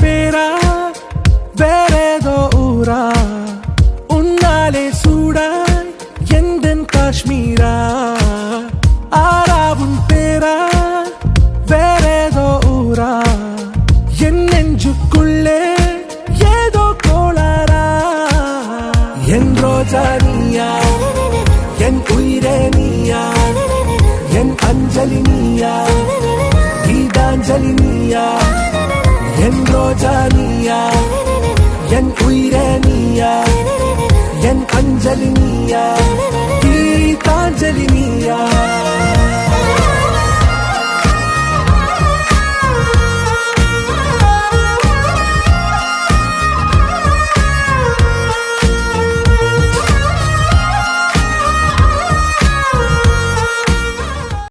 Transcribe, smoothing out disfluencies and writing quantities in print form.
பேரா வேறேதோ ஊரா உன்னாலே சூடாய் எந்தன் காஷ்மீரா ஆராவும் பேரா வேறேதோ ஊரா என் நெஞ்சுக்குள்ளே ஏதோ கோளாரா என் ரோஜா நீயா என் உயிரே நீயா என் அஞ்சலி நீயா கீதாஞ்சலி நீயா என் ரோஜா நீயா என் உயிரே நீயா என் அஞ்சலி நீயா கீதாஞ்சலி நீயா